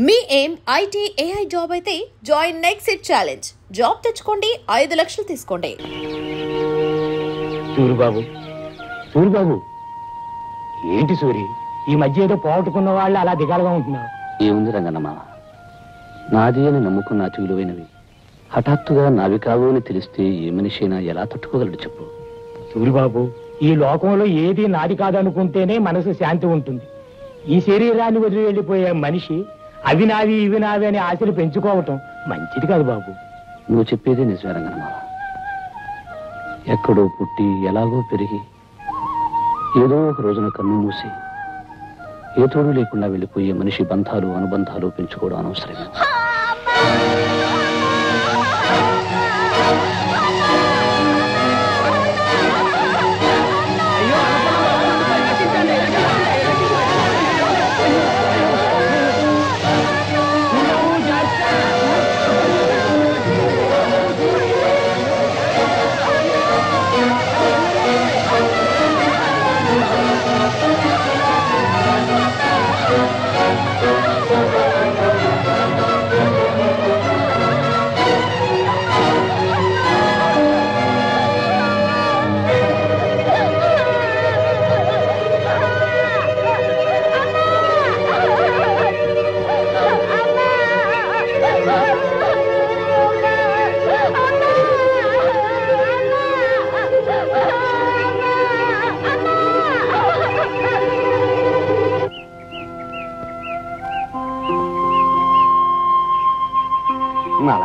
మీ ఏం IT AI job అయితే join next it challenge. Job తెచ్చుకోండి, 5 లక్షలు తీసుకోండి. సూరిబాబు ఏంటి సూరి, ఈ మధ్య ఏదో పోగొట్టుకున్న వాళ్ళు అలా దిగాలుగా ఉంటున్నావు? ఏముంది రంగన్న మామ, నాది అని నమ్ముకున్న అతి విలువైనవి హఠాత్తుగా నావి కావు అని తెలిస్తే ఏ మనిషి అయినా ఎలా తట్టుకోగలడు చెప్పు. సూరిబాబు, ఈ లోకంలో ఏది నాది కాదనుకుంటేనే మనసు శాంతి ఉంటుంది. ఈ శరీరాన్ని వదిలి వెళ్ళిపోయే మనిషి అవి నావి ఇవి నావి అని ఆశలు పెంచుకోవటం మంచిది కాదు బాబు. నువ్వు చెప్పేదే నిజమే రంగన్న మామ. ఎక్కడో పుట్టి ఎలాగో పెరిగి ఏదో ఒక రోజున కన్ను మూసి ఏ తోడు లేకుండా వెళ్ళిపోయే మనిషి బంధాలు అనుబంధాలు పెంచుకోవడం అనవసరం.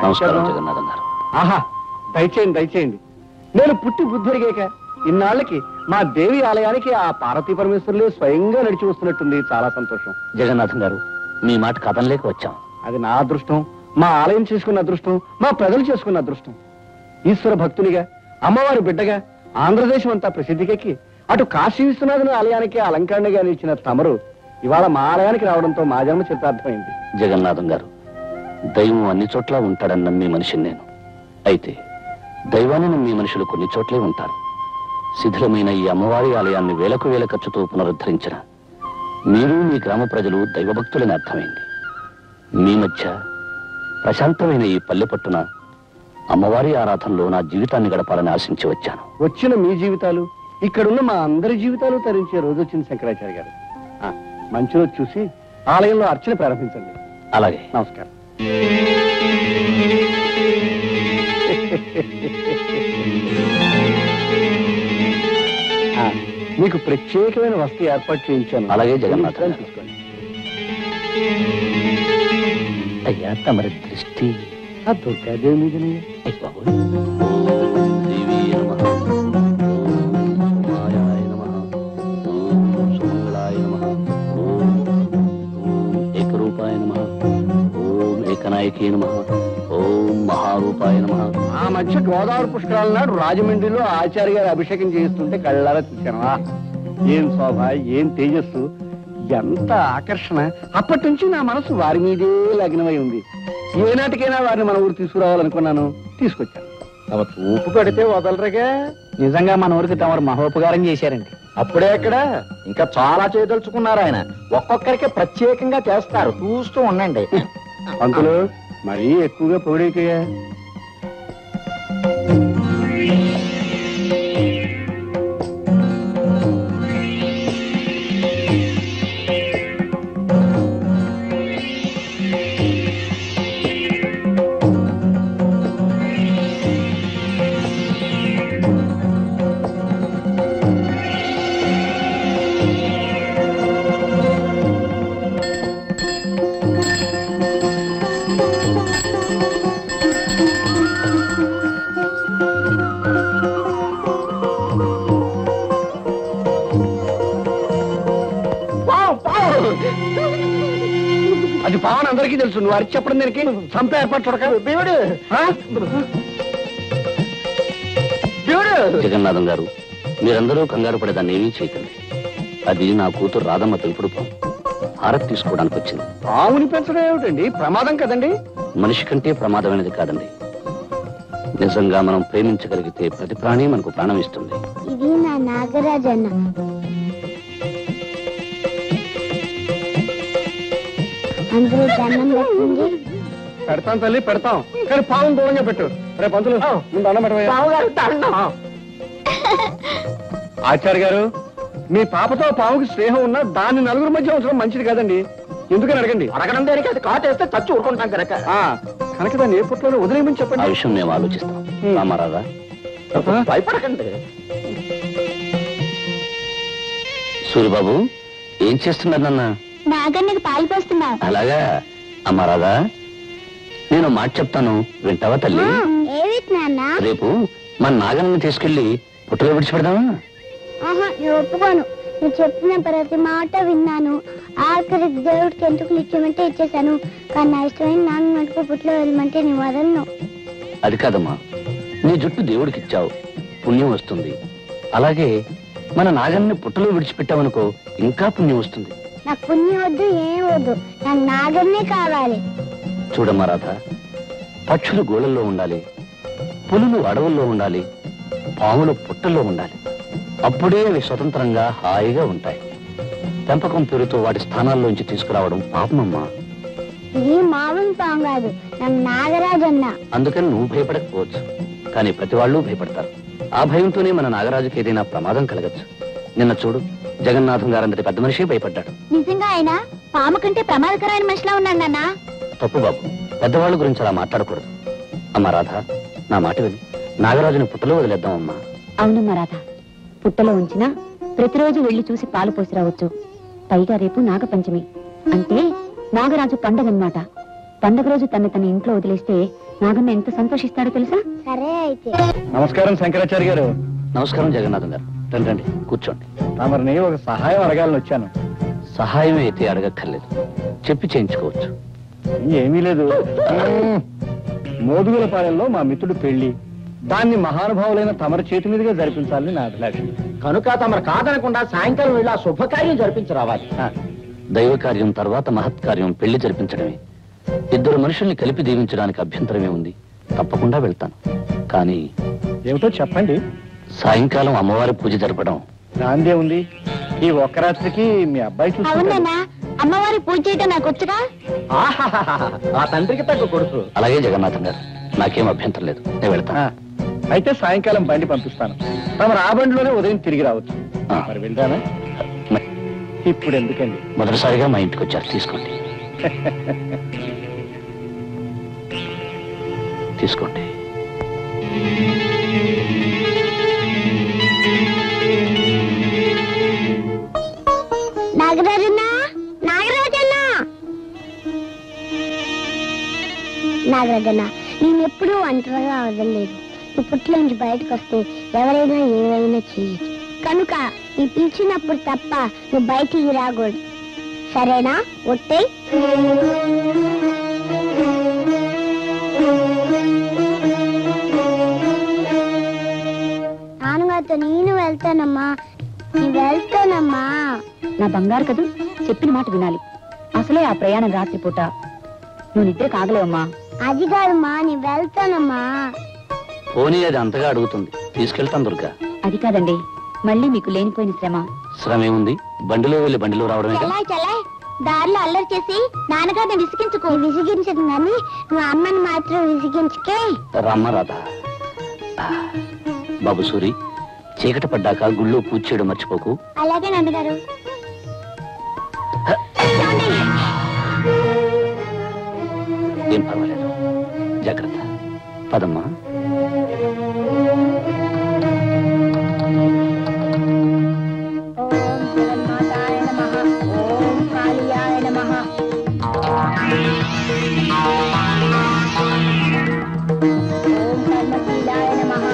నమస్కారం జగన్నాథం గారు. ఆహా, దయచేయండి దయచేయండి. నేను పుట్టి బుద్ధిరిగాక ఇన్నాళ్ళకి మా దేవి ఆలయానికి ఆ పార్వతీ పరమేశ్వరులే స్వయంగా నడిచి వస్తున్నట్టుంది. చాలా సంతోషం. జగన్నాథం గారు, మీ మాట కథంలేక వచ్చాం. అది నా అదృష్టం, మా ఆలయం చేసుకున్న అదృష్టం, మా ప్రజలు చేసుకున్న అదృష్టం. ఈశ్వర భక్తునిగా, అమ్మవారి బిడ్డగా ఆంధ్రదేశం అంతా ప్రసిద్ధికెక్కి అటు కాశీ విశ్వనాథుని ఆలయానికి అలంకరణగా నిలిచిన తమరు ఇవాళ మా ఆలయానికి రావడంతో మా జన్మ చిత్తార్థమైంది. జగన్నాథం గారు, దైవం అన్ని చోట్ల ఉంటాడని నమ్మే మనిషిని నేను. అయితే దైవాన్ని నమ్మే మనుషులు కొన్ని చోట్లే ఉంటారు. శిథిలమైన ఈ అమ్మవారి ఆలయాన్ని వేలకు వేల ఖర్చుతో పునరుద్ధరించిన మీరు మీ గ్రామ ప్రజలు దైవభక్తులని అర్థమైంది. మీ మధ్య ప్రశాంతమైన ఈ పల్లె పట్టున అమ్మవారి ఆరాధనలో నా జీవితాన్ని గడపాలని ఆశించి వచ్చాను. వచ్చిన మీ జీవితాలు, ఇక్కడున్న మా అందరి జీవితాలు తరించే రోజు వచ్చింది శంకరాచార్య గారు. మంచి రోజు చూసి ఆలయంలో అర్చన ప్రారంభించండి. అలాగే, నమస్కారం. మీకు ప్రత్యేకమైన వస్తు ఏర్పాటు చేయించాను. అలాగే జగన్నాథం తీసుకోండి. అయ్యా, తమరి దృష్టి ఆ దుర్గాదేవి మీదనే. ఓం మహారూపాయ నమః. ఆ మధ్య గోదావరి పుష్కరాల నాడు రాజమండ్రిలో ఆచార్య గారు అభిషేకం చేయిస్తుంటే కళ్ళారా చూశాను. ఏం శోభ, ఏం తేజస్సు, ఎంత ఆకర్షణ. అప్పటి నుంచి నా మనసు వారి మీదే లగ్నమై ఉంది. ఏనాటికైనా వారిని మన ఊరు తీసుకురావాలనుకున్నాను, తీసుకొచ్చాను. తమ చూపు పడితే వదలరుగా. నిజంగా మన ఊరికి తమరు మహోపకారం చేశారండి. అప్పుడే ఎక్కడ, ఇంకా చాలా చేయదలుచుకున్నారు ఆయన. ఒక్కొక్కరికి ప్రత్యేకంగా చేస్తారు, చూస్తూ ఉండండి. పంతులు, మరీ ఎక్కువగా పొగిడేకయ్యా. అది పావన్ అందరికీ తెలుసు. నువ్వు అరిచి చెప్పడం దానికి చంపే ఏర్పాటు చూడక. దేవుడు జగన్నాథం గారు, మీరందరూ కంగారు పడేదాన్ని ఏమీ చేయకండి. అది నా కూతురు రాధమ్మ పెంపుడు పాము. హారతి తీసుకోవడానికి వచ్చింది. పావుని పెంచడం ఏమిటండి, ప్రమాదం కదండి. మనిషి కంటే ప్రమాదమైనది కాదండి. నిజంగా మనం ప్రేమించగలిగితే ప్రతి ప్రాణి మనకు ప్రాణం ఇస్తుంది. ఇది నా నాగరాజన్న. అందరూ దండం పెట్టండి. పెడతాం తల్లి పెడతాం, కానీ పావం దూరంగా పెట్టు. రేపు పంతులు ముందు అన్నం పెట్టవయ్యా. ఆచార్య గారు, మీ పాపతో పావుకి స్నేహం ఉన్నా దాన్ని నలుగురు మధ్య ఉంచడం మంచిది కాదండి. ఎందుకని అడగండి. అడగడం దేనికి? అది కాటేస్తే చచ్చి ఊరుకుంటాం కనుక. కనుక దాన్ని ఏ పుట్టలో వదిలేయమని ఆ చెప్పండి. విషయం మేము ఆలోచిస్తాం. రామారాధా, భయపడకండి. సూరిబాబు ఏం చేస్తున్నారు నాన్న? నాగన్నకి పాలు పోస్తున్నావు. అలాగా. అమ్మా రాధా, నేను మాట చెప్తాను, వింటావా తల్లి? ఏవి నాన్న? రేపు మన నాగన్నని తీసుకెళ్లి పుట్టలో విడిచిపెడదామా? ఆహా, నేను ఒప్పుకోను. నువ్వు చెప్పిన ప్రతి మాట విన్నాను. ఆఖరికి దేవుడికి ఎంటుకలు ఇచ్చేమంటే ఇచ్చేసాను. కానీ నా ఇష్టమైన నాన్న మటుకు పుట్లో వెళ్ళమంటే నీ వదలను. అది కాదమ్మా, నీ జుట్టు దేవుడికి ఇచ్చావు, పుణ్యం వస్తుంది. అలాగే మన నాగన్ని పుట్టలో విడిచిపెట్టావనుకో, ఇంకా పుణ్యం వస్తుంది. నాకు పుణ్యం వద్దు, ఏం వద్దు, నాకు నాగన్నే కావాలి. చూడమ్మా రాధ, పక్షులు గోళల్లో ఉండాలి, పులులు అడవుల్లో ఉండాలి, పాములు పుట్టల్లో ఉండాలి. అప్పుడే అవి స్వతంత్రంగా హాయిగా ఉంటాయి. పెంపకం పేరుతో వాటి స్థానాల్లోంచి తీసుకురావడం పాపమమ్మా. ఇది మామూలు పాము కాదు, నాకు నాగరాజన్న. అందుకని నువ్వు భయపడకపోవచ్చు, కానీ ప్రతి వాళ్ళు భయపడతారు. ఆ భయంతోనే మన నాగరాజుకి ఏదైనా ప్రమాదం కలగచ్చు. నిన్న చూడు, జగన్నాథం గారంతటి పెద్ద మనిషి భయపడ్డాడు. నిజంగా ఆయన పాము కంటే ప్రమాదకరమైన మనిషిలా ఉన్నాడు నాన్న. తప్పు బాబు, పెద్దవాళ్ళ గురించి అలా మాట్లాడకూడదు. అమ్మా రాధ, నా మాట విని నాగరాజుని పుట్టలో వదిలేద్దాం అమ్మా. అవునమ్మా రాధ, పుట్టలో ఉంచినా ప్రతిరోజు వెళ్లి చూసి పాలు పోసి రావచ్చు. పైగా రేపు నాగపంచమి అంటే నాగరాజు పండగన్నమాట. పండగ రోజు తన ఇంట్లో వదిలేస్తే నాగన్న ఎంత సంతోషిస్తాడో తెలుసా? సరే అయితే. నమస్కారం శంకరాచార్య గారు. నమస్కారం జగన్నాథం గారు. రండి రండి, కూర్చోండి. తమరిని ఒక సహాయం అడగాలని వచ్చాను. సహాయం అయితే అడగక్కర్లేదు, చెప్పి చేయించుకోవచ్చు. ఏమీ లేదు. మోదుగులపాలెంలో మా మిత్రుడు పెళ్లి, దాన్ని మహానుభావులైన తమరి చేతి మీదుగా జరిపించాలని నా అభిలాష. కనుక తమరు కాదనకుండా సాయంకాలం వెళ్ళి ఆ శుభకార్యం జరిపించి రావాలి. దైవ కార్యం తర్వాత మహత్కార్యం పెళ్లి జరిపించడమే. ఇద్దరు మనుషుల్ని కలిపి దీవించడానికి అభ్యంతరమే ఉంది. తప్పకుండా వెళ్తాను. కానీ ఏమిటో చెప్పండి. సాయంకాలం అమ్మవారి పూజ జరపడం. దాందే ఉంది. ఈ ఒక్క రాత్రికి మీ అబ్బాయి చూసుకుంటాడు. అవునా, అమ్మవారి పూజ చేయటం నాకు వచ్చుగా. ఆ తండ్రికి తగ్గ కొడుకు. అలాగే జగన్నాథం గారు, నాకేం అభ్యంతరం లేదు, నేను వెళ్తాను. అయితే సాయంకాలం బండి పంపిస్తాను. తమరు ఆ బండిలోనే ఉదయం తిరిగి రావచ్చు. మరి వెళ్తానా? ఇప్పుడు ఎందుకండి? మొదటిసారిగా మా ఇంటికి వచ్చారు, తీసుకోండి. తీసుకోండి. నాగరాజన్నా, నాగరాజన్నా, నాగరాజన్నా, నేను ఎప్పుడూ ఒంటరిగా వదలలేదు. నువ్వు పుట్ల నుంచి బయటకు వస్తే ఎవరైనా ఏమైనా చేయొచ్చు. కనుక నీ పిలిచినప్పుడు తప్ప నువ్వు బయటికి రాకూడదు. సరేనా? ఒట్టే. నాన్నగారితో నేను వెళ్తానమ్మా, నేను వెళ్తానమ్మా. నా బంగారు కదూ, చెప్పిన మాట వినాలి. అసలే ఆ ప్రయాణం రాత్రిపూట, నువ్వు నిద్ర కాగలేవమ్మా. అది కాదమ్మా, నేను వెళ్తానమ్మా. పోనీ అది అంతగా అడుగుతుంది, తీసుకెళ్తాను దుర్గా. అది కాదండి, మళ్ళీ మీకు లేనిపోయిన శ్రమ. శ్రమ ఏముంది? బండిలో వెళ్ళి బండిలో రావడమే. చలాయ్ చలాయ్, దారిలో అల్లరి చేసి నాన్నగారిని విసిగించుకో. విసిగించదు కానీ నువ్వు అమ్మని మాత్రం విసిగించుకే. రమ్మ రాధా. బాబు సూరి, చీకటి పడ్డాక గుళ్ళో పూజ చేయడం మర్చిపోకు. అలాగే నాన్నగారు. ఏం పర్వాలేదు, జాగ్రత్త. పదమ్మా. ఓం జగన్మాతాయ నమః, ఓం కాళియాయ నమః, ఓం కర్మశీలాయ నమః,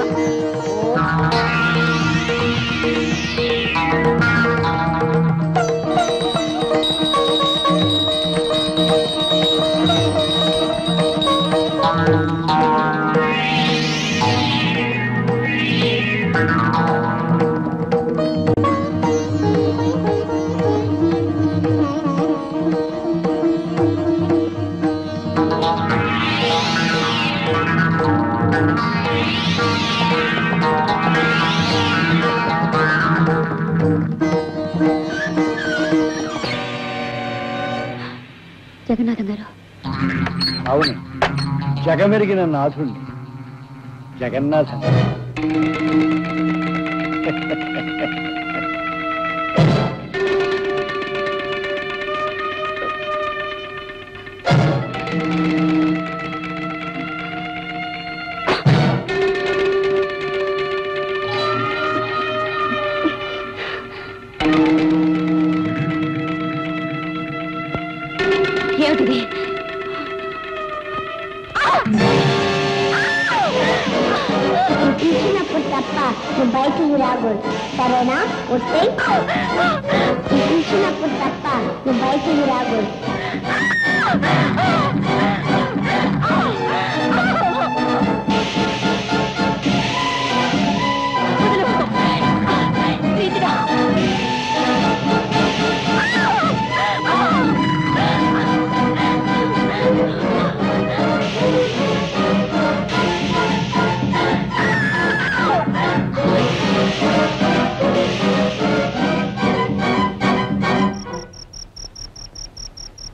జగన్నాథం గారు. అవును, జగమెరిగిన నాథుణ్ణి, జగన్నాథం. ఏమిటిది? పిలిచినప్పుడు తప్ప నువ్వు బయటికి రాకూడదు, సరేనా? వస్తే పిలిచినప్పుడు తప్ప నువ్వు బయటికి రాకూడదు.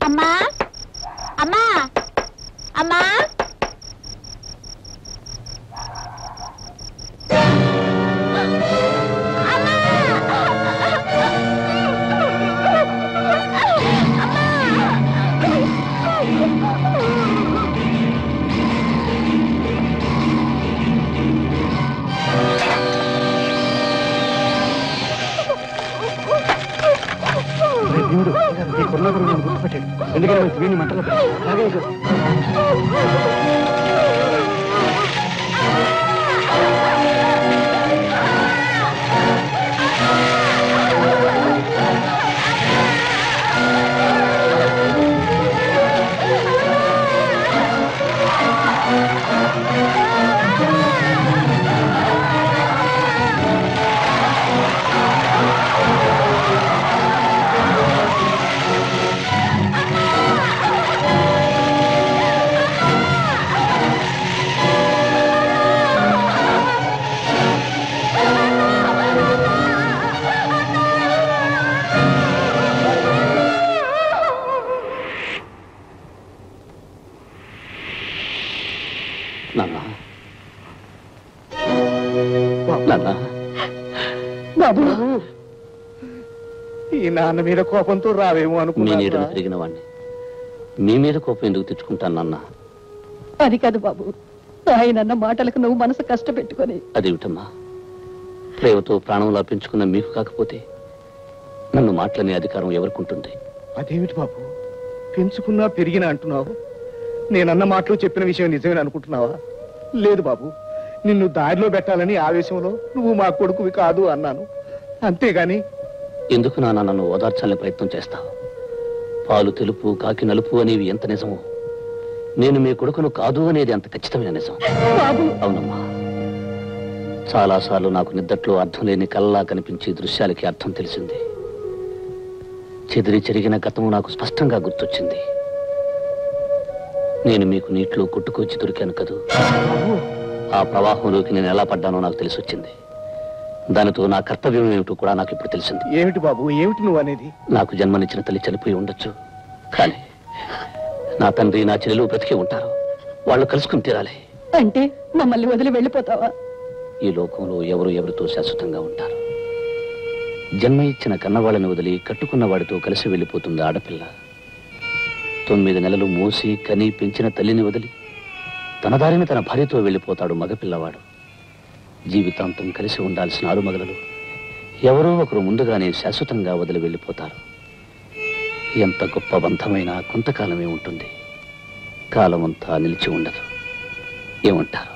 అమ్మా అమ్మా అమ్మా, గుర్తుపెట్టాడు, ఎందుకంటే వీడిని మంటలు బాబు. ఈ నాన్న మీద కోపంతో రావేమో మీ నీడను అనుకున్నా. తిరిగిన వాడిని మీ మీద కోపం ఎందుకు తెచ్చుకుంటాను నాన్న? అది కాదు బాబు, ఆయనన్న మాటలకు నువ్వు మనసు కష్టపెట్టుకొని. అదేమిటమ్మా, ప్రేమతో ప్రాణంలా పెంచుకున్న మీకు కాకపోతే నన్ను మాటలనే అధికారం ఎవరికుంటుంది? అదేమిటి బాబు, పెంచుకున్నా పెరిగినా అంటున్నావు? నేనన్న మాటలు చెప్పిన విషయం నిజమేనా అనుకుంటున్నావా? లేదు బాబు, నిన్ను దారిలో పెట్టాలని ఆవేశంలో నువ్వు మా కొడుకువి కాదు అన్నాను, అంతేగాని. ఎందుకు నాన్న నన్ను ఓదార్చాలని ప్రయత్నం చేస్తావు? పాలు తెలుపు కాకి నలుపు అనేవి ఎంత నిజమో, నేను మీ కొడుకును కాదు అనేది అంత ఖచ్చితమైన నిజం. అవునమ్మా, చాలాసార్లు నాకు నిద్దట్లో అర్థం లేని కళ్ళలా కనిపించే దృశ్యాలకి అర్థం తెలిసింది. చెదిరి చెరిగిన గతము నాకు స్పష్టంగా గుర్తొచ్చింది. నేను మీకు నీటిలో కొట్టుకొచ్చి దొరికాను కదూ, ఆ ప్రవాహంలోకి నేను ఎలా పడ్డానో నాకు తెలిసి వచ్చింది. దానితో నా కర్తవ్యం ఏమిటో కూడా నాకు ఇప్పుడు తెలిసింది. ఏమిటి బాబు, ఏమిటి నువ్వు అనేది? నాకు జన్మనిచ్చిన తల్లి చనిపోయి ఉండొచ్చు, కానీ నా తండ్రి నా చెల్లెలు బ్రతికి ఉంటారు. వాళ్ళు కలుసుకుని తీరాలి. అంటే మమ్మల్ని వదిలి వెళ్ళిపోతావా? ఈ లోకంలో ఎవరు ఎవరితో శాశ్వతంగా ఉంటారు. జన్మ ఇచ్చిన కన్నవాళ్ళని వదిలి కట్టుకున్న వాడితో కలిసి వెళ్ళిపోతుంది ఆడపిల్ల. 9 నెలలు మోసి కని పెంచిన తల్లిని వదిలి తన దారిని తన భార్యతో వెళ్ళిపోతాడు మగపిల్లవాడు. జీవితాంతం కలిసి ఉండాల్సిన ఆరుమగలలు ఎవరో ఒకరు ముందుగానే శాశ్వతంగా వదిలి వెళ్ళిపోతారు. ఎంత గొప్ప బంధమైనా కొంతకాలమే ఉంటుంది, కాలమంతా నిలిచి ఉండదు. ఏమంటారు?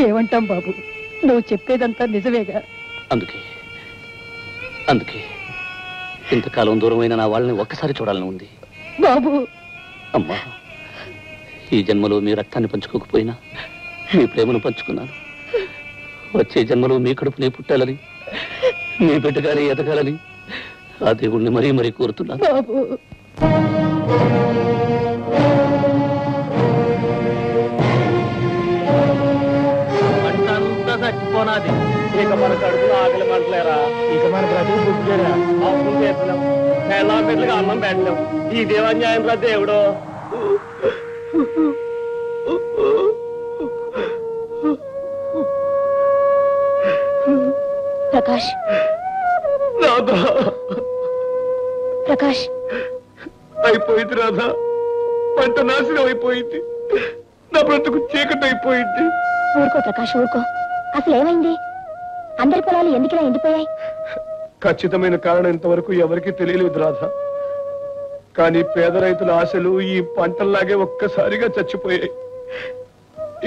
ఏమంటాం బాబు, నువ్వు చెప్పేదంతా నిజమేగా. అందుకే ఇంతకాలం దూరమైన నా వాళ్ళని ఒక్కసారి చూడాలని ఉంది. బాబు, అమ్మా, ఈ జన్మలో మీ రక్తాన్ని పంచుకోకపోయినా మీ ప్రేమను పంచుకున్నాను. వచ్చే జన్మలో మీ కడుపునే పుట్టాలని, మీ బిడ్డగానే ఎదగాలని ఆ దేవుణ్ణి మరీ మరీ కోరుతున్నాను. బాబు, చచ్చిపోనాది. ఇక మన కడుపులో ఆకలి మంటలేరా, ఇక మన బ్రతుకు పుట్టులేరా, అప్పులు చేస్తున్నాం, పెళ్ళా బిడ్డలుగా అన్నం పెట్టలేం. ఈ దేవాన్యాయం రా దేవుడు. ప్రకాష్ ప్రకాష్ అయిపోయింది రాధా, పంట నాశనం అయిపోయింది, నా బ్రతుకు చీకటి అయిపోయింది. ఊరుకో ప్రకాష్ ఊరుకో. అసలు ఏమైంది? అందరి పొలాలు ఎందుకులా ఎండిపోయాయి? ఖచ్చితమైన కారణం ఇంతవరకు ఎవరికీ తెలియలేదు రాధా. కానీ పేద రైతుల ఆశలు ఈ పంటల్లాగే ఒక్కసారిగా చచ్చిపోయాయి.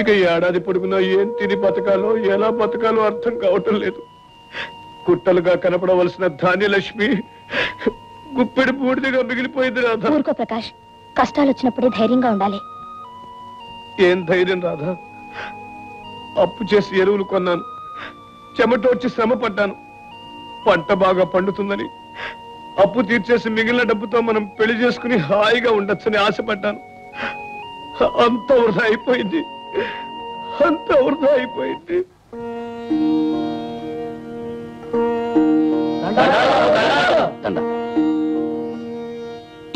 ఇక ఏడాది పొడుగునా ఏం తిని బతకాలో ఎలా బతకాలో అర్థం కావటం లేదు. కుట్టలుగా కనపడవలసిన ధాన్యలక్ష్మి గుప్పెడి బూడిదగా మిగిలిపోయింది రాధా. ఊరుకో ప్రకాష్, కష్టాలు వచ్చినప్పుడే ధైర్యంగా ఉండాలి. ఏం ధైర్యం రాధా? అప్పు చేసి ఎరువులు కొన్నాను, చెమటోడ్చి శ్రమ పడ్డాను. పంట బాగా పండుతుందని అప్పు తీర్చేసి మిగిలిన డబ్బుతో మనం పెళ్లి చేసుకుని హాయిగా ఉండొచ్చని ఆశపడ్డాను. అంత వృధా అయిపోయింది, అంత వృధా అయిపోయింది.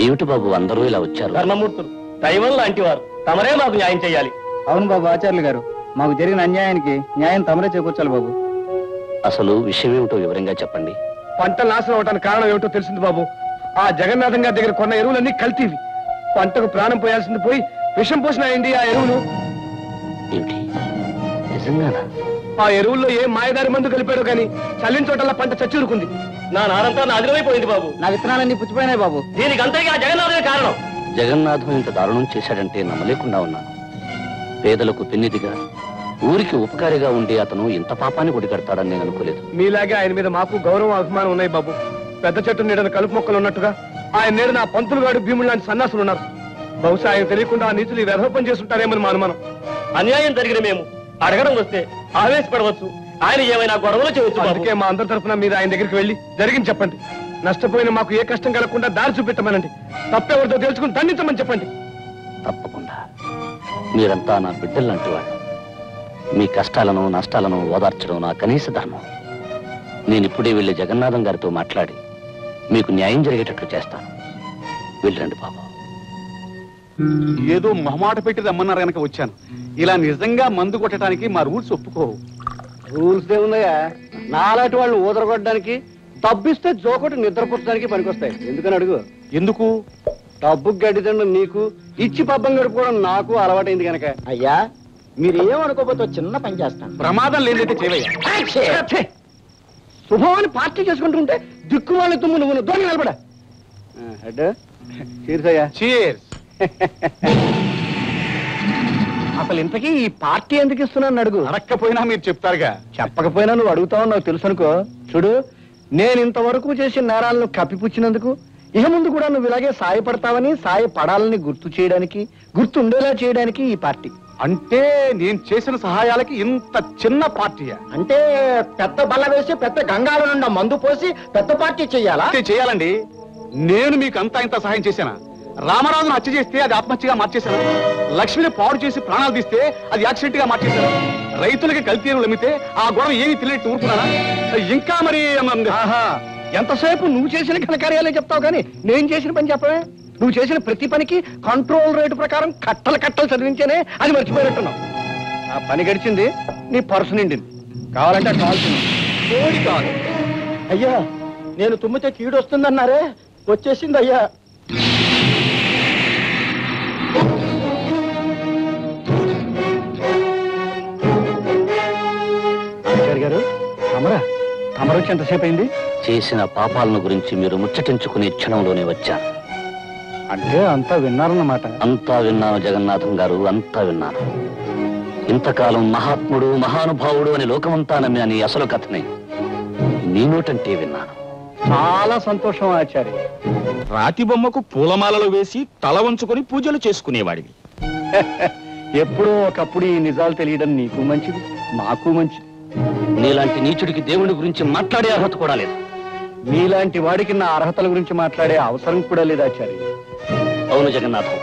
ఏమిటి బాబు అందరూ ఇలా వచ్చారు? ధర్మమూర్తులు, దైవం లాంటి వారు, తమరే మాకు న్యాయం చేయాలి. అవును బాబు ఆచార్యులు గారు, మాకు జరిగిన అన్యాయానికి న్యాయం తమరే చేకూర్చాలి బాబు. అసలు విషయం ఏమిటో వివరంగా చెప్పండి. పంట నాశనం అవడానికి కారణం ఏమిటో తెలిసింది బాబు. ఆ జగన్నాథం గారి దగ్గర కొన్న ఎరువులన్నీ కల్తీవి. పంటకు ప్రాణం పోయాల్సింది పోయి విషం పోసినాయండి ఆ ఎరువులు. ఏమిటి, నిజంగానా? ఆ ఎరువుల్లో ఏ మాయదారి మందు కలిపాడో గాని చల్లిన చోటల్లా పంట చచ్చూరుకుంది. నా నారంతా నాదిరైపోయింది బాబు. నా విత్తనాలన్నీ పుచ్చిపోయినాయి బాబు. దీనికి అంతగా జగన్నాథమే కారణం. జగన్నాథం ఇంత దారుణం చేశాడంటే నమ్మలేకుండా ఉన్నాను. పేదలకు పెన్నిదిగా, ఊరికి ఉపకారిగా ఉండే అతను ఇంత పాపాన్ని కొడిగడతాడని నేను అనుకోలేదు. మీలాగే ఆయన మీద మాకు గౌరవం అభిమానం ఉన్నాయి బాబు. పెద్ద చెట్టు నీడన కలుపు మొక్కలు ఉన్నట్టుగా ఆయన నీడన ఆ పంతులు గాడు భీముడు లాంటి సన్నాసులు ఉన్నారు. బహుశా ఆయన తెలియకుండా ఆ నీతులు ఈ వెధవ పని చేస్తుంటారేమని మా అనుమానం. అన్యాయం జరిగిన మేము అడగడం వస్తే ఆవేశపడవచ్చు, ఆయన ఏమైనా గొడవలు చేయొచ్చు. అందుకే మా అందరి తరఫున మీరు ఆయన దగ్గరికి వెళ్ళి జరిగింది చెప్పండి. నష్టపోయిన మాకు ఏ కష్టం కలగకుండా దారి చూపెట్టమనండి. తప్పెవరితో తెలుసుకుని దండించమని చెప్పండి. తప్పకుండా. మీరంతా నా బిడ్డల్లాంటి వాళ్ళు. మీ కష్టాలను నష్టాలను ఓదార్చడం నా కనీస ధర్మం. నేను ఇప్పుడే వెళ్ళి జగన్నాథం గారితో మాట్లాడి మీకు న్యాయం జరిగేటట్లు చేస్తాను. వెళ్ళండి బాబు. ఏదో మొహమాట పెట్టి రమ్మన్నారు కనుక వచ్చాను. ఇలా నిజంగా మందు కొట్టడానికి మా రూల్స్ ఒప్పుకోవు. రూల్స్ ఏముందయ్యా? నాలాంటి వాళ్ళు ఊదరగొట్టడానికి, డబ్బిస్తే జోకొట్టి నిద్రపుచ్చడానికి పనికొస్తాయి. ఎందుకని అడుగు. ఎందుకు? డబ్బు గడ్డిదండం నీకు, ఇచ్చి పబ్బం గడుపుకోవడం నాకు అలవాటైంది కనుక. అయ్యా, మీరు ఏమనుకోకపోతే చిన్న పని చేస్తాను. ప్రమాదం లేదైతే చేయవయ్యా. శుభమని పార్టీ చేసుకుంటుంటే దిక్కు వాళ్ళ తుమ్ము నువ్వు దోని నిలబడా. అసలు ఇంతకీ ఈ పార్టీ ఎందుకు ఇస్తున్నాను అడుగు. అడక్కపోయినా మీరు చెప్తారుగా. చెప్పకపోయినా నువ్వు అడుగుతావు నాకు తెలుసు అనుకో. చూడు, నేను ఇంతవరకు చేసిన నేరాలను కప్పిపుచ్చినందుకు ఇక ముందు కూడా నువ్వు ఇలాగే సాయపడతావని, సాయపడాలని గుర్తు చేయడానికి, గుర్తుండేలా చేయడానికి ఈ పార్టీ. అంటే నేను చేసిన సహాయాలకి ఇంత చిన్న పార్టీయా? అంటే పెద్ద బల్ల వేసి పెద్ద గంగాల నుండి మందు పోసి పెద్ద పార్టీ చెయ్యాలా? చేయాలండి. నేను మీకు అంతా ఇంత సహాయం చేశానా? రామరాజును హత్య చేస్తే అది ఆత్మహత్యగా మార్చేశాను. లక్ష్మిని పాడు చేసి ప్రాణాలు తీస్తే అది యాక్సిడెంట్ గా మార్చేశాను. రైతులకి కల్తీ ఎరువులు అమ్మితే ఆ గొడవ ఏమీ తెలియట్టు ఊరుకున్నానా? ఇంకా మరి ఎంతసేపు నువ్వు చేసిన ఘనకార్యాలే చెప్తావు కానీ నేను చేసిన పని చెప్పవే. నువ్వు చేసిన ప్రతి పనికి కంట్రోల్ రేటు ప్రకారం కట్టలు కట్టలు చదివించేనే అది మర్చిపోయినట్టున్నావు. ఆ పని గడిచింది, నీ పర్సు నిండింది. కావాలంటే కావాల్సింది కోడి కావాలి. అయ్యా, నేను తుమ్మితే కీడు వస్తుందన్నారే, వచ్చేసింది అయ్యా. ఆచార్య గారు, తమరొచ్చి ఎంతసేపు అయింది? చేసిన పాపాలను గురించి మీరు ముచ్చటించుకునే క్షణంలోనే వచ్చాను. అంటే అంతా విన్నారన్నమాట. అంతా విన్నాను జగన్నాథం గారు, అంతా విన్నాను. ఇంతకాలం మహాత్ముడు మహానుభావుడు అని లోకమంతా నమ్మిన నీ అసలు కథని నీ నోటంటే విన్నాను. చాలా సంతోషం ఆచార్య. రాతి బొమ్మకు పూలమాలలు వేసి తల వంచుకొని పూజలు చేసుకునేవాడివి. ఎప్పుడో ఒకప్పుడు ఈ నిజాలు తెలియడం నీకు మంచిది, మాకు మంచిది. నీలాంటి నీచుడికి దేవుడి గురించి మాట్లాడే అర్హత కూడా లేదు. నీలాంటి వాడికి నా అర్హతల గురించి మాట్లాడే అవసరం కూడా లేదు ఆచార్య. అవును జగన్నాథం,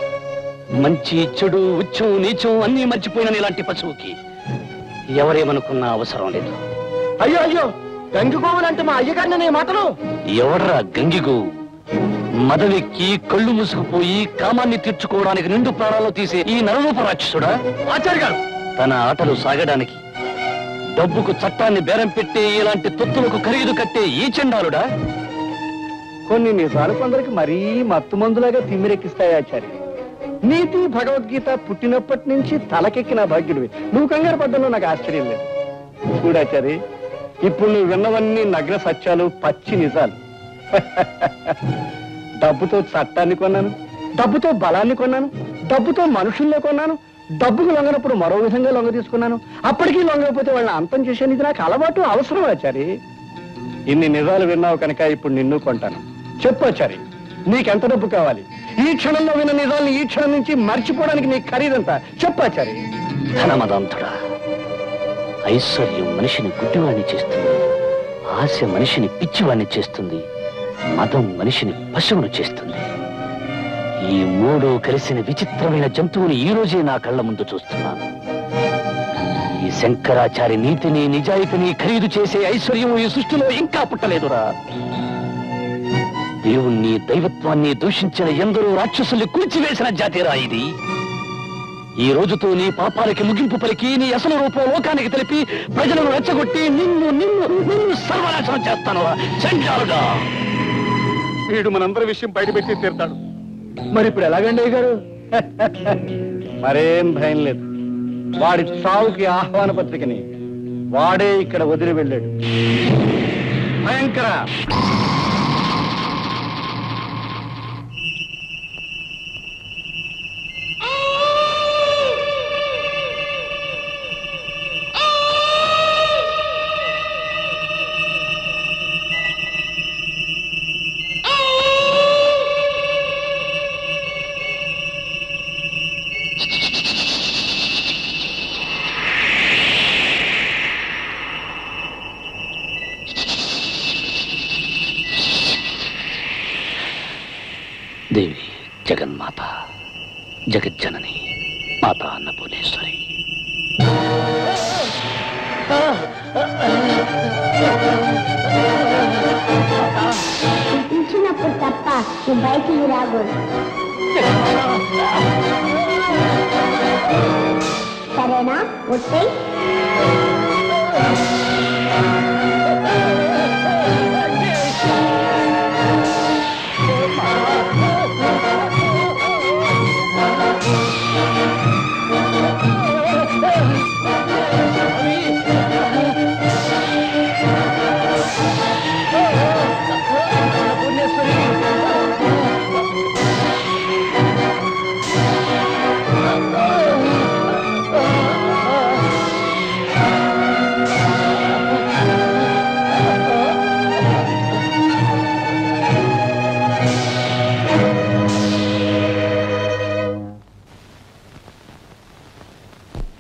మంచి చెడు ఉచ్చం నీచం అన్నీ మర్చిపోయిన నీలాంటి పశువుకి ఎవరేమనుకున్నా అవసరం లేదు. అయ్యో అయ్యో, గంగిగోవులంటే మా అయ్యగారిని నీ మాటలు. ఎవడ్రా గంగిగో? మదవెక్కి కళ్ళు మూసుకుపోయి కామాన్ని తీర్చుకోవడానికి నిండు ప్రాణాలు తీసే ఈ నరరూప రాక్షసుడా? ఆచార్య గారు, తన ఆటలు సాగడానికి డబ్బుకు చట్టాన్ని బేరం పెట్టి ఇలాంటి తొత్తులకు ఖరీదు కట్టే ఈ చండాలుడా? కొన్ని నిజాలు కొందరికి మరీ మత్తు మందులాగా తిమ్మిరెక్కిస్తాయి ఆచార్య. నీతి భగవద్గీత పుట్టినప్పటి నుంచి తలకెక్కిన భాగ్యుడివి. నువ్వు కంగారు పడ్డంలో నాకు ఆశ్చర్యం లేదు. చూడాచారి, ఇప్పుడు నువ్వు విన్నవన్నీ నగ్న సత్యాలు, పచ్చి నిజాలు. డబ్బుతో చట్టాన్ని కొన్నాను, డబ్బుతో బలాన్ని కొన్నాను, డబ్బుతో మనుషుల్లో కొన్నాను, డబ్బుకు లొంగనప్పుడు మరో విధంగా లొంగ తీసుకున్నాను. అప్పటికీ లొంగకపోతే వాళ్ళని అంతం చేసేది ఇది నాకు అలవాటు, అవసరం ఆచారి. ఇన్ని నిజాలు విన్నావు కనుక ఇప్పుడు నిన్ను కొంటాను. చెప్పు ఆచారి, నీకెంత డబ్బు కావాలి? ఈ క్షణంలో విన్న నిజాలను ఈ క్షణం నుంచి మర్చిపోవడానికి నీకు ఖరీదంతా చెప్పాచారి. ధనమదంతుడా, ఐశ్వర్యం మనిషిని గుడ్డివాణ్ణి చేస్తుంది, ఆశ మనిషిని పిచ్చివాణ్ణి చేస్తుంది, మదం మనిషిని పశువును చేస్తుంది. ఈ మూడు కలిసిన విచిత్రమైన జంతువుని ఈ రోజే నా కళ్ళ ముందు చూస్తున్నాను. ఈ శంకరాచారి నీతిని నిజాయితీని ఖరీదు చేసే ఐశ్వర్యం ఈ సృష్టిలో ఇంకా పుట్టలేదురా. దేవుణ్ణి దైవత్వాన్ని దూషించిన ఎందరో రాక్షసుల్ని కూల్చివేసిన జాతిరా ఇది. ఈ రోజుతో నీ పాపాలకి ముగింపు పలికి నీ అసలు రూపం లోకానికి తెలిపి ప్రజలను రెచ్చగొట్టి నిన్ను నిన్ను నిన్ను సర్వనాశనం చేస్తాను చండాలుగా. వీడు మనందరి విషయం బయటపెట్టి తీరుతాడు. మరి ఇప్పుడు ఎలాగండి గారు? మరేం భయం లేదు. వాడి చావుకి ఆహ్వాన పత్రికని వాడే ఇక్కడ వదిలి వెళ్ళాడు. భయంకర దేవి జగన్మాత, జగజ్జనని, మాతా అన్నపూర్ణేశ్వరి. పిలిచినప్పుడు తప్ప నువ్వు బయటికి రాకూడదు. సరేనా? ఒట్టే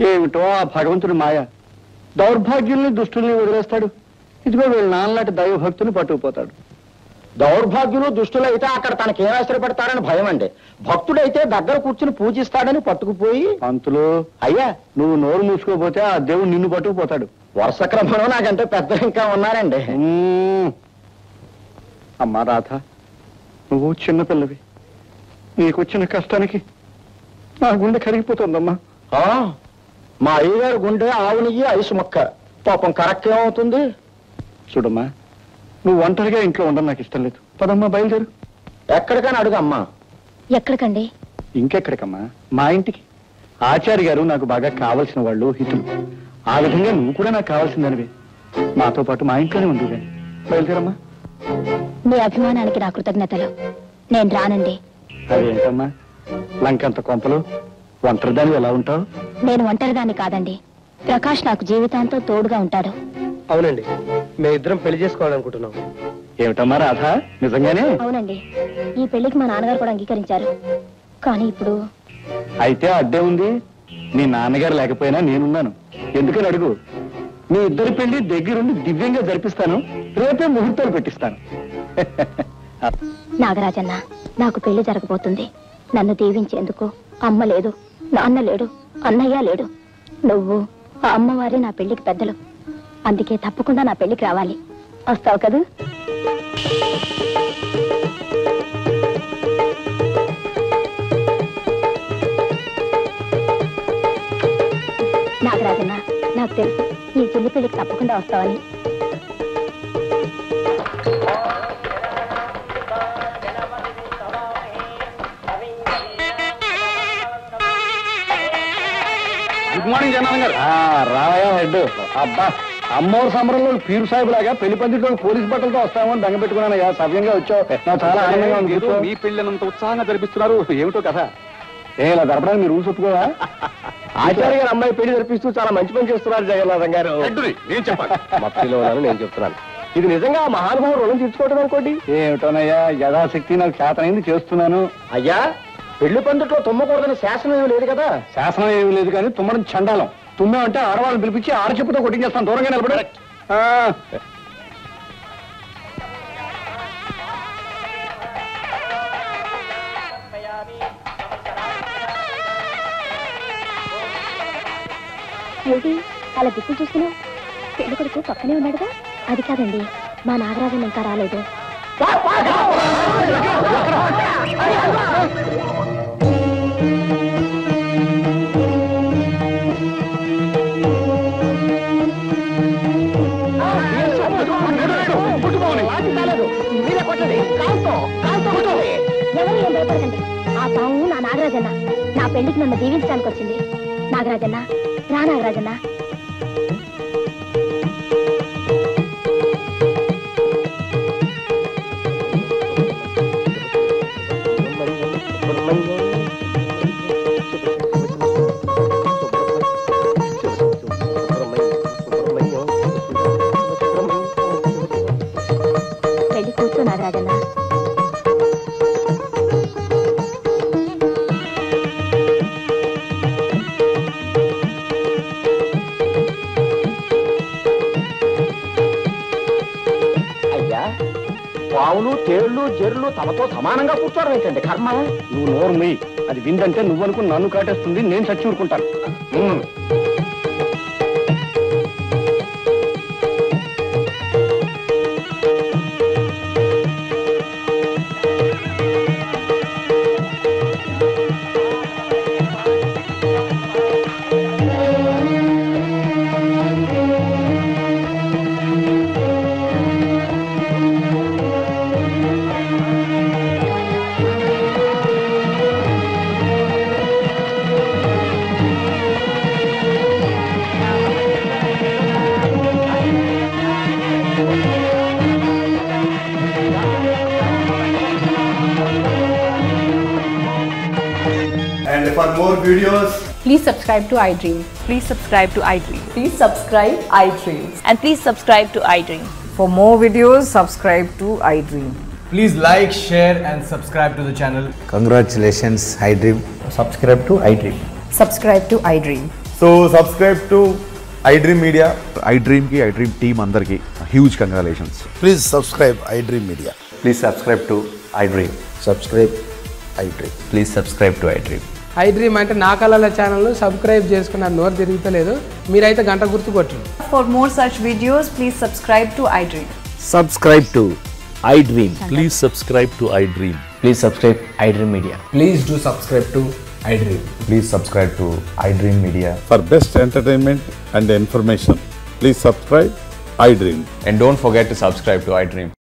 ఏమిటో ఆ భగవంతుడి మాయ. దౌర్భాగ్యుల్ని దుష్టుల్ని వదిలేస్తాడు. ఇదిగో వీళ్ళ నాన్నలాంటి దైవభక్తుని పట్టుకుపోతాడు. దౌర్భాగ్యులు దుష్టులు అయితే అక్కడ తనకేం ఆశ్రయపడతారని భయం అండి. భక్తుడైతే దగ్గర కూర్చుని పూజిస్తాడని పట్టుకుపోయి, పంతులు అయ్యా నువ్వు నోరు మూసుకోపోతే ఆ దేవుడు నిన్ను పట్టుకుపోతాడు. వరుస క్రమంలో నాకంటే పెద్దలు ఇంకా ఉన్నారండి. అమ్మా రాధ, నువ్వు చిన్నపిల్లవి. నీకొచ్చిన కష్టానికి నా గుండె కరిగిపోతుందమ్మా. మా అయ్యగారు గుండె ఆవు నెయ్యి ఐసు మొక్క. పాపం కరెక్ట్ ఏమవుతుంది? చూడమ్మా, నువ్వు ఒంటరిగా ఇంట్లో ఉండడం నాకు ఇష్టం లేదు. పదమ్మా, బయలుదేరు. ఎక్కడికైనా అడుగమ్మా. ఎక్కడికండి? ఇంకెక్కడికమ్మా, మా ఇంటికి. ఆచార్య గారు నాకు బాగా కావలసిన వాళ్ళు, హితులు. ఆ విధంగా నువ్వు కూడా నాకు కావాల్సిందనివే. మాతో పాటు మా ఇంట్లోనే ఉండు కానీ. బయలుదేరమ్మా. మీ అభిమానానికి నా కృతజ్ఞతలు. నేను రానండి. అదేంటమ్మా, లంకంత కొంపలు ఒంటరిదాన్ని ఎలా ఉంటావు? నేను ఒంటరిదాన్ని కాదండి. ప్రకాష్ నాకు జీవితాంతో తోడుగా ఉంటాడు. అవునండి, మేమిద్దరం పెళ్లి చేసుకోవాలనుకుంటున్నాం. ఏమిటమ్మా రాధ, నిజంగానే? అవునండి, ఈ పెళ్లికి మా నాన్నగారు కూడా అంగీకరించారు. కానీ ఇప్పుడు అయితే అడ్డే ఉంది. నీ నాన్నగారు లేకపోయినా నేనున్నాను. ఎందుకని అడుగు. మీ ఇద్దరి పెళ్లి దగ్గరుండి దివ్యంగా జరిపిస్తాను. రేపే ముహూర్తాలు పెట్టిస్తాను. నాగరాజన్న, నాకు పెళ్లి జరగబోతుంది. నన్ను దీవించేందుకు అమ్మ లేదు, నాన్న లేడు, అన్నయ్య లేడు. నువ్వు ఆ అమ్మవారే నా పెళ్లికి పెద్దలు. అందుకే తప్పకుండా నా పెళ్లికి రావాలి. వస్తావు కదూ? నాగరాజన్న, నా నాకు తెలుసు ఈ చెల్లి పెళ్లికి తప్పకుండా వస్తావని. గుడ్ మార్నింగ్ జనార్దన్ గారు. రావయ్యా హెడ్. అబ్బా, అమ్మోరు సంబరంలో పీరు సాహిబ్ లాగా పెళ్లి పందిట్లో పోలీస్ బట్టలతో వస్తామని దంగ పెట్టుకున్నానయ్యా. సవ్యంగా వచ్చావు, నాకు చాలా ఆనందంగా ఉంది. మీ పెళ్ళినంత ఉత్సాహంగా జరిపిస్తున్నారు, ఏమిటో కదా. ఇలా జరపడానికి మీరు రూల్స్ ఒప్పుకోవా? ఆచార్య గారు అమ్మాయి పెళ్లి జరిపిస్తూ చాలా మంచి పని చేస్తున్నారు జగన్నాథం గారు. నేను చెప్పాలి. మత్తిలో ఉన్నాను, నేను చెప్తున్నాను. ఇది నిజంగా మహానుభావం రుణం తీర్చుకోవటం అనుకోండి. ఏమిటోనయ్యా, యథాశక్తి నాకు చేతనైంది చేస్తున్నాను. అయ్యా, పెళ్లి పందిట్లో తుమ్మకూడదని శాసనం ఏమి లేదు కదా? శాసనం ఏమి లేదు కానీ తుమ్మడం చండాలం. తుమ్మామంటే ఆడవాళ్ళని పిలిపించి ఆడచెప్పుతో కొట్టించేస్తాను. దూరంగా నిలబడి. ఏంటి అలా దిక్కులు చూస్తున్నావు? పెళ్లి కొడుకు పక్కనే ఉన్నాడుగా. అది కాదండి, మా నాగరాజన్ ఇంకా రాలేదు. ఎవరు ఏం భయపడకండి. ఆ పాము నా నాగరాజన్న. నా పెళ్లికి నన్ను దీవించడానికి వచ్చింది. నాగరాజన్న, రా నాగరాజన్న. పెళ్లి కూర్చో నాగరాజన్న. పావులు, తేళ్లు, జెర్లు తమతో సమానంగా కూర్చోవడం ఏంటంటే కర్మ. నువ్వు నోరు మొయ్యి. అది విందంటే నువ్వు అనుకుని నన్ను కాటేస్తుంది, నేను చచ్చి ఊరుకుంటాను. And for more videos, please subscribe to iDream. Please subscribe to iDream. Please subscribe iDream. And please subscribe to iDream. For more videos, subscribe to iDream. please like, share and subscribe to the channel. Congratulations, iDream. Subscribe to iDream. Subscribe to iDream. So subscribe to iDream Media. iDream ki iDream team andarki huge congratulations. Please subscribe iDream Media. Please subscribe to iDream. Subscribe iDream. Please subscribe to iDream. iDream అంటే నా కళల channel subscribe చేసుకున్న నోరు తిరుగుతలేదు. మీరైతే గంట గుర్తు కొట్టండి. For more such videos, please subscribe to iDream. Subscribe to iDream. Please subscribe to iDream. Please subscribe iDream Media. Please do subscribe to iDream. Please subscribe to iDream Media. For best entertainment and information, please subscribe iDream. And don't forget to subscribe to iDream.